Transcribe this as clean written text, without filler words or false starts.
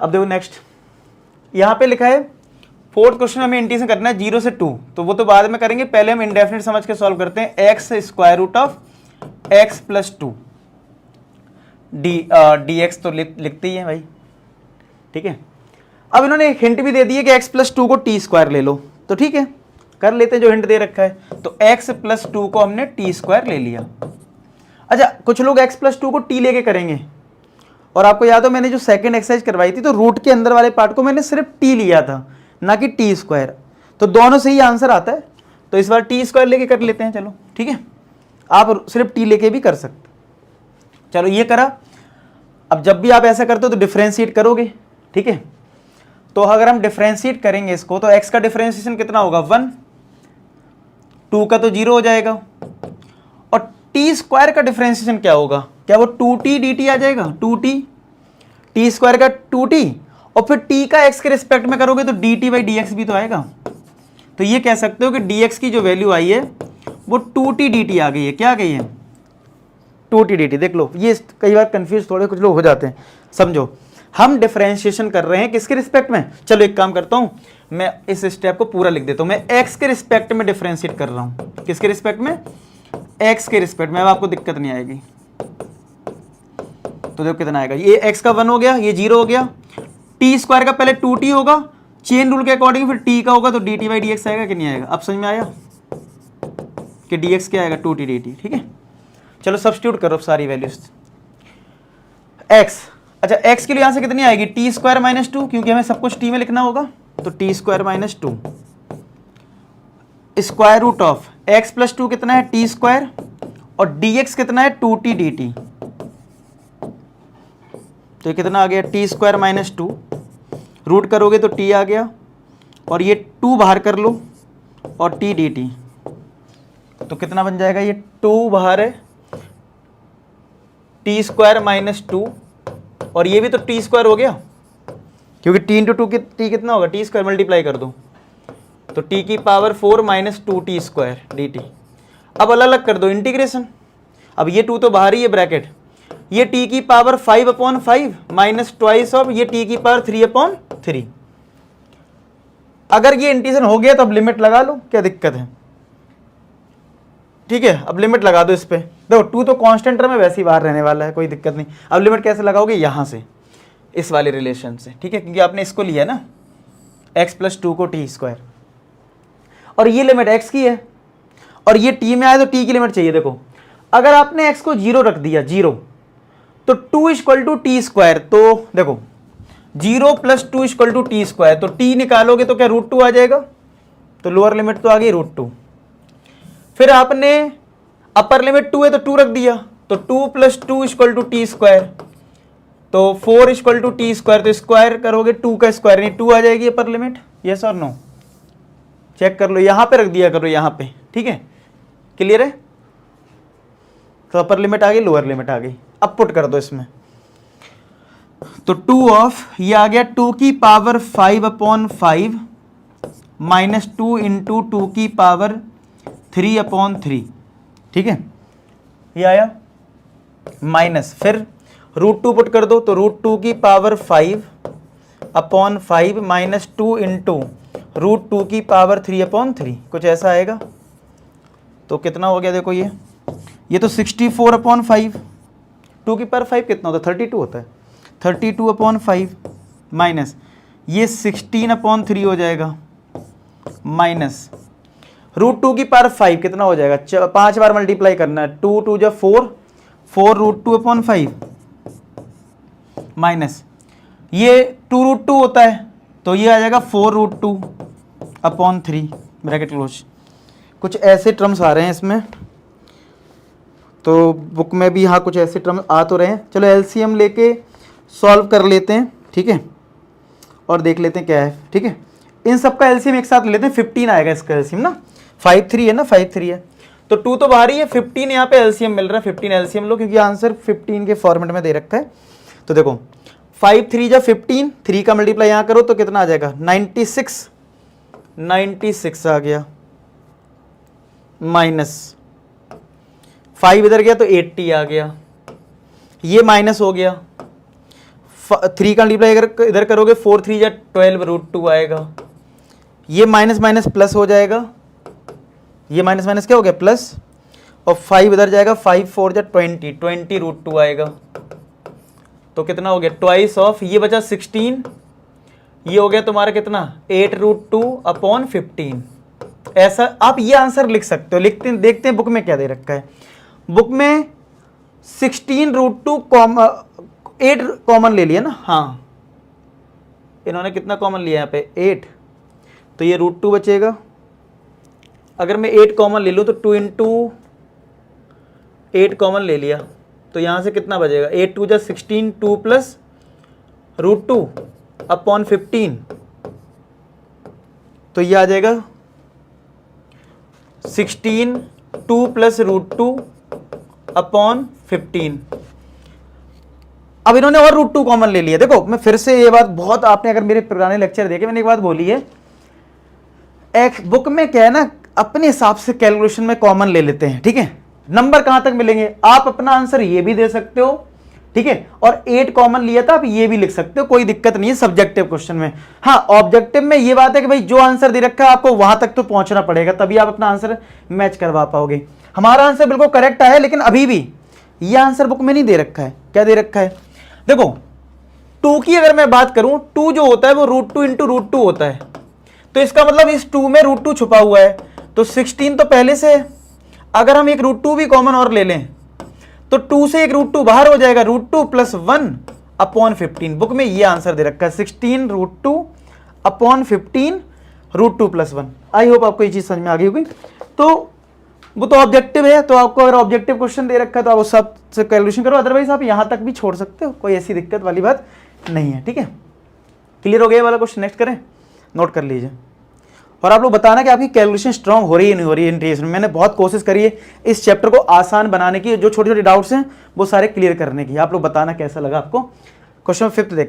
अब देखो नेक्स्ट, यहाँ पे लिखा है फोर्थ क्वेश्चन हमें इंटीग्रेशन करना है 0 से 2, तो वो तो बाद में करेंगे, पहले हम इंडेफिनिट समझ के सॉल्व करते हैं। X square root of x plus 2 d x तो लिखते ही है भाई, ठीक है। अब इन्होंने एक हिंट भी दे दी है कि एक्स प्लस 2 को टी स्क्वायर ले लो, तो ठीक है कर लेते हैं जो हिंट दे रखा है। तो एक्स प्लस 2 को हमने टी स्क्वायर ले लिया। अच्छा, कुछ लोग एक्स प्लस 2 को टी लेके करेंगे, और आपको याद हो मैंने जो सेकंड एक्सरसाइज करवाई थी तो रूट के अंदर वाले पार्ट को मैंने सिर्फ टी लिया था, ना कि टी स्क्वायर, तो दोनों से ही आंसर आता है। तो इस बार टी स्क्वायर लेके कर लेते हैं, चलो ठीक है। आप सिर्फ टी लेके भी कर सकते, चलो ये करा। अब जब भी आप ऐसा करते हो तो डिफरेंशिएट करोगे, ठीक है। तो अगर हम डिफरेंशिएट करेंगे इसको तो x का डिफरेंशिएशन कितना होगा 1, 2 का तो 0 हो जाएगा, और टी स्क्वायर का डिफरेंशिएशन क्या होगा, क्या वो 2t dt आ जाएगा, 2t टी स्क्वायर का 2t, और फिर t का x के रिस्पेक्ट में करोगे तो dt बाई dx भी तो आएगा। तो ये कह सकते हो कि dx की जो वैल्यू आई है वो 2t dt आ गई है। क्या आ गई है 2t dt। देख लो, ये कई बार कंफ्यूज थोड़े कुछ लोग हो जाते हैं, समझो हम डिफरेंशिएशन कर रहे हैं किसके रिस्पेक्ट में। चलो एक काम करता हूं, मैं इस स्टेप को पूरा लिख देता हूं। मैं x के रिस्पेक्ट में डिफरेंशिएट कर रहा हूं, किसके रिस्पेक्ट में, x के रिस्पेक्ट में। अब आपको दिक्कत नहीं आएगी, तो देखो कितना आएगा, ये x का 1 हो गया, ये 0 हो गया, टी स्क्वायर का पहले 2t होगा, चेन रूल के अकॉर्डिंग फिर t का होगा तो dt बाई dx आएगा कि नहीं आएगा। अब समझ में आया कि dx क्या आएगा 2t dt, ठीक है। चलो सब्स्टिट्यूट करो सारी वैल्यूज। x, अच्छा x के लिए यहां से कितनी आएगी टी स्क्वायर माइनस 2, क्योंकि हमें सब कुछ t में लिखना होगा, तो t square minus 2 square root of x plus 2 कितना है टी स्क्वायर, और dx कितना है 2t dt, तो ये कितना आ गया टी स्क्वायर माइनस 2, रूट करोगे तो t आ गया, और ये 2 बाहर कर लो और t dt, तो कितना बन जाएगा, ये 2 बाहर है टी स्क्वायर माइनस 2, और ये भी तो टी स्क्वायर हो गया, क्योंकि t इंटू 2 टी कितना होगा टी स्क्वायर, मल्टीप्लाई कर दो तो t की power 4 minus 2t square dt। अब अलग अलग कर दो इंटीग्रेशन, अब ये 2 तो बाहर ही है ब्रैकेट, ये t की पावर 5/5 माइनस ट्वाइस ऑफ ये t की पावर 3/3। अगर ये इंटीग्रेशन हो गया तो अब लिमिट लगा लो, क्या दिक्कत है, ठीक है। अब लिमिट लगा दो इस पे, देखो 2 तो कांस्टेंट टर्म में वैसे ही बाहर रहने वाला है, कोई दिक्कत नहीं। अब लिमिट कैसे लगाओगे, यहां से इस वाले रिलेशन से, ठीक है, क्योंकि आपने इसको लिया ना x प्लस 2 को टी स्क्वायर, और ये लिमिट x की है, और ये t में आए तो t की लिमिट चाहिए। देखो अगर आपने x को 0 रख दिया, 0, तो 2 इक्वल टू टी स्क्वायर, तो देखो 0 plus 2 equal to t square, तो t निकालोगे तो क्या √2 आ जाएगा, तो लोअर लिमिट तो आ गई √2। फिर आपने अपर लिमिट 2 है तो 2 रख दिया, तो 2 plus 2 equal to t square, तो 4 इक्वल टू टी स्क्वायर, तो स्क्वायर करोगे 2 का स्क्वायर, नहीं 2 आ जाएगी अपर लिमिट, यस और नो, चेक कर लो, यहां पे रख दिया करो यहां पे, ठीक है, क्लियर है। तो अपर लिमिट आ गई, लोअर लिमिट आ गई। अब पुट कर दो इसमें, तो 2 ऑफ ये आ गया 2 की पावर 5/5 माइनस 2 इंटू 2 की पावर 3/3, ठीक है, ये आया माइनस, फिर √2 पुट कर दो, तो √2 की पावर 5/5 माइनस 2 इंटू √2 की पावर 3/3, कुछ ऐसा आएगा। तो कितना हो गया, देखो ये तो 64/5, 2 की पावर 5 कितना होता है 32 होता है, 32/5 माइनस ये 16/3 हो जाएगा, माइनस √2 की पावर 5 कितना हो जाएगा, 5 बार मल्टीप्लाई करना है, 2 2 जा 4 √2/5 माइनस ये 2√2 होता है, तो ये आ जाएगा 4√2/3 ब्रैकेट क्लोज। कुछ ऐसे टर्म्स आ रहे हैं इसमें, तो बुक में भी हाँ कुछ ऐसे टर्म्स आ तो रहे हैं। चलो एलसीएम लेके सॉल्व कर लेते हैं, ठीक है, और देख लेते हैं क्या है, ठीक है। इन सब का एलसीएम एक साथ लेते हैं, 15 आएगा इसका एलसीएम ना, 5/3 है ना, 5/3 है, तो 2 तो बाहर ही है, 15 यहाँ पे एलसीएम मिल रहा है, 15 एलसीएम लो, क्योंकि आंसर 15 के फॉर्मेट में दे रखा है। तो देखो 5/3 जा 15, 3 का मल्टीप्लाई यहाँ करो तो कितना आ जाएगा 96 आ गया, माइनस 5 इधर गया तो 80 आ गया, ये माइनस हो गया, 3 का मल्टीप्लाई अगर इधर करोगे 4 3 या 12 रूट 2 आएगा, ये माइनस माइनस प्लस हो जाएगा, ये माइनस माइनस क्या हो गया प्लस, और 5 इधर जाएगा, 5 4 जा 20 रूट 2 आएगा, तो कितना हो गया ट्वाइस ऑफ, ये बचा 16, ये हो गया तुम्हारा कितना 8 रूट 2 अपॉन 15। ऐसा आप ये आंसर लिख सकते हो। लिखते हैं, देखते हैं बुक में क्या दे रखा है। बुक में 16 रूट 2 8 कॉमन ले लिया ना, हाँ इन्होंने कितना कॉमन लिया यहाँ पे 8, तो ये रूट 2 बचेगा। अगर मैं 8 कॉमन ले लूँ तो 2 इंटू 8 कॉमन ले लिया, तो यहाँ से कितना बचेगा 8 2 जा 16, 2 प्लस रूट 2 अपॉन 15, तो ये आ जाएगा 16 2 प्लस रूट 2 अपॉन 15। अब इन्होंने और रूट 2 कॉमन ले लिया। देखो मैं फिर से ये बात, बहुत आपने अगर मेरे पुराने लेक्चर देखे, मैंने एक बात बोली है, एक बुक में क्या है ना, अपने हिसाब से कैलकुलेशन में कॉमन ले लेते हैं, ठीक है। नंबर कहां तक मिलेंगे, आप अपना आंसर ये भी दे सकते हो, ठीक है, और 8 कॉमन लिया था आप ये भी लिख सकते हो, कोई दिक्कत नहीं है सब्जेक्टिव क्वेश्चन में। हाँ ऑब्जेक्टिव में ये बात है कि भाई जो आंसर दे रखा है आपको वहां तक तो पहुंचना पड़ेगा, तभी आप अपना आंसर मैच करवा पाओगे। हमारा आंसर बिल्कुल करेक्ट है, लेकिन अभी भी ये आंसर बुक में नहीं दे रखा है। क्या दे रखा है, देखो 2 की अगर मैं बात करूं, 2 जो होता है वो रूट 2 इंटू रूट 2 होता है, तो इसका मतलब इस 2 में रूट 2 छुपा हुआ है, तो 16 तो पहले से है। अगर हम एक रूट 2 भी कॉमन और ले लें तो 2 से एक रूट 2 बाहर हो जाएगा, रूट 2 प्लस 1 अपॉन 15। बुक में ये आंसर दे रखा है 16 root 2 upon 15 root 2 plus 1। I hope आपको ये चीज समझ में आ गई होगी। तो वो तो ऑब्जेक्टिव है, तो आपको अगर ऑब्जेक्टिव क्वेश्चन दे रखा है तो आप उस सब से कैलकुलेशन करो, अदरवाइज आप यहां तक भी छोड़ सकते हो, कोई ऐसी दिक्कत वाली बात नहीं है, ठीक है। क्लियर हो गया वाला क्वेश्चन, नेक्स्ट करें, नोट कर लीजिए। और आप लोग बताना कि आपकी कैलकुलेशन स्ट्रांग हो रही है नहीं हो रही है इंटीग्रेशन में। मैंने बहुत कोशिश करी है इस चैप्टर को आसान बनाने की, जो छोटे छोटे डाउट्स हैं वो सारे क्लियर करने की। आप लोग बताना कैसा लगा आपको। क्वेश्चन 5 देखते हैं।